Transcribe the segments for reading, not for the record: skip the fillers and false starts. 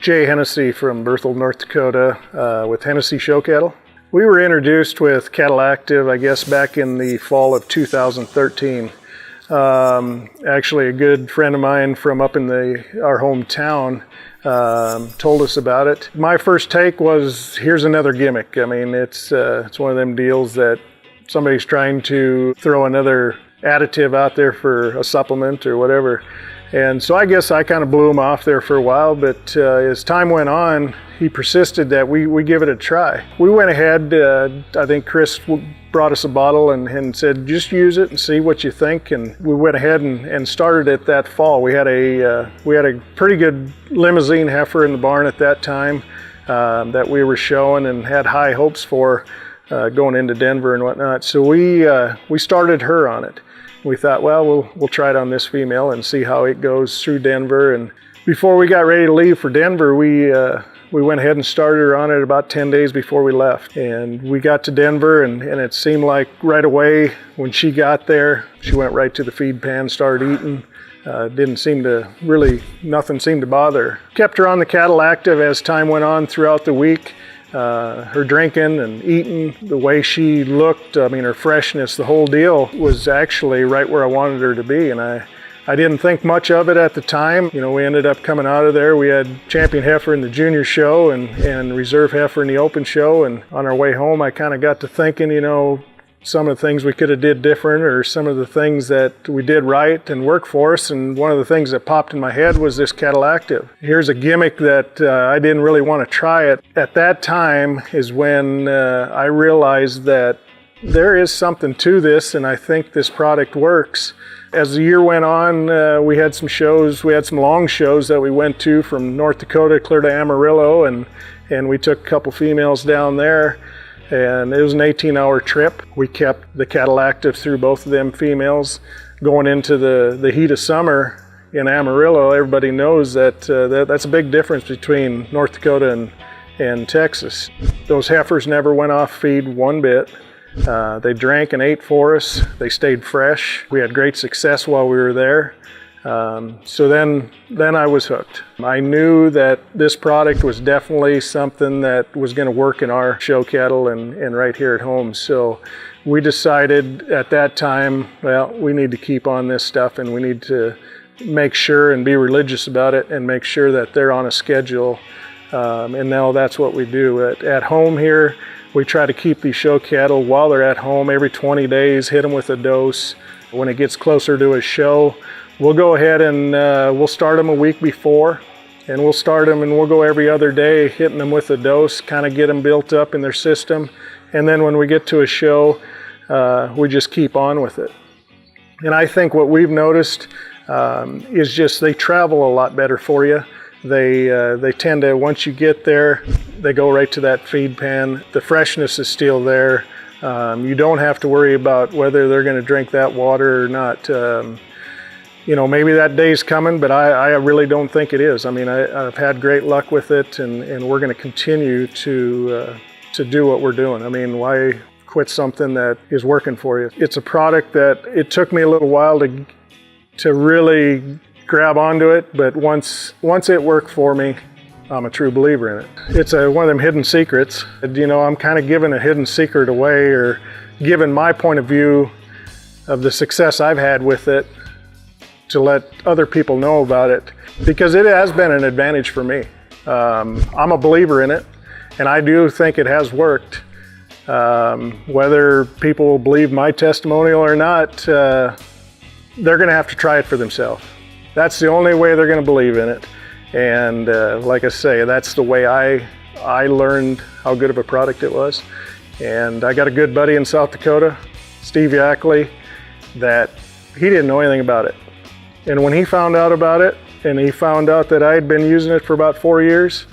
Jay Hennessy from Berthold, North Dakota with Hennessy Show Cattle. We were introduced with CattlActive, I guess, back in the fall of 2013. Actually, a good friend of mine from up in our hometown told us about it. My first take was, here's another gimmick. I mean, it's one of them deals that somebody's trying to throw another additive out there for a supplement or whatever. And so I guess I kind of blew him off there for a while, but as time went on, he persisted that we give it a try. We went ahead, I think Chris brought us a bottle and said, just use it and see what you think. And we went ahead and started it that fall. We had a pretty good limousin heifer in the barn at that time that we were showing and had high hopes for going into Denver and whatnot. So we started her on it. We thought, well, we'll try it on this female and see how it goes through Denver. And before we got ready to leave for Denver, we went ahead and started her on it about 10 days before we left. And we got to Denver, and it seemed like right away when she got there, she went right to the feed pan, started eating. Didn't seem to nothing seemed to bother her. Kept her on the CattlActive as time went on throughout the week. Her drinking and eating, the way she looked, I mean, her freshness, the whole deal was actually right where I wanted her to be. And I didn't think much of it at the time. You know, we ended up coming out of there. We had champion heifer in the junior show and reserve heifer in the open show. And on our way home, I kind of got to thinking, you know, some of the things we could have did different or some of the things that we did right and worked for us. And one of the things that popped in my head was this CattlActive. Here's a gimmick that I didn't really want to try it. At that time is when I realized that there is something to this, and I think this product works. As the year went on, we had some shows, we had some long shows that we went to from North Dakota clear to Amarillo, and we took a couple females down there. And it was an 18-hour trip. We kept the CattlActive through both of them females. Going into the heat of summer in Amarillo, everybody knows that that's a big difference between North Dakota and Texas. Those heifers never went off feed one bit. They drank and ate for us. They stayed fresh. We had great success while we were there. So then I was hooked. I knew that this product was definitely something that was going to work in our show cattle and right here at home. So we decided at that time, well, we need to keep on this stuff and we need to make sure and be religious about it and make sure that they're on a schedule. And now that's what we do. At home here, we try to keep these show cattle while they're at home every 20 days, hit them with a dose. When it gets closer to a show, we'll go ahead and we'll start them a week before, and we'll start them and we'll go every other day hitting them with a dose, kind of get them built up in their system. And then when we get to a show, we just keep on with it. And I think what we've noticed is just they travel a lot better for you. They tend to, once you get there, they go right to that feed pan. The freshness is still there. You don't have to worry about whether they're going to drink that water or not. You know, maybe that day's coming, but I really don't think it is. I mean, I've had great luck with it, and we're going to continue to do what we're doing. I mean, why quit something that is working for you? It's a product that it took me a little while to really grab onto it, but once it worked for me, I'm a true believer in it. It's one of them hidden secrets. You know, I'm kind of giving a hidden secret away or giving my point of view of the success I've had with it to let other people know about it, because it has been an advantage for me. I'm a believer in it, and I do think it has worked. Whether people will believe my testimonial or not, they're going to have to try it for themselves. That's the only way they're going to believe in it. And like I say, that's the way I learned how good of a product it was. And I got a good buddy in South Dakota, Steve Yackley, that he didn't know anything about it. And when he found out about it, and he found out that I had been using it for about 4 years,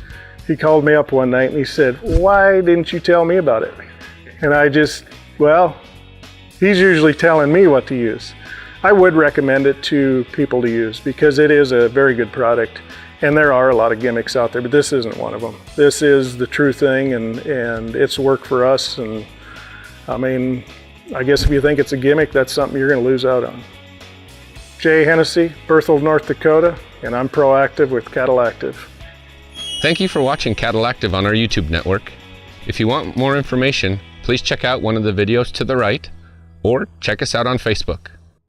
he called me up one night and he said, "Why didn't you tell me about it?" And I just, well, he's usually telling me what to use. I would recommend it to people to use because it is a very good product. And there are a lot of gimmicks out there, but this isn't one of them. This is the true thing, and it's worked for us. And I mean, I guess if you think it's a gimmick, that's something you're going to lose out on. Jay Hennessy, Berthold, North Dakota, and I'm proactive with CattlActive. Thank you for watching CattlActive on our YouTube network. If you want more information, please check out one of the videos to the right, or check us out on Facebook.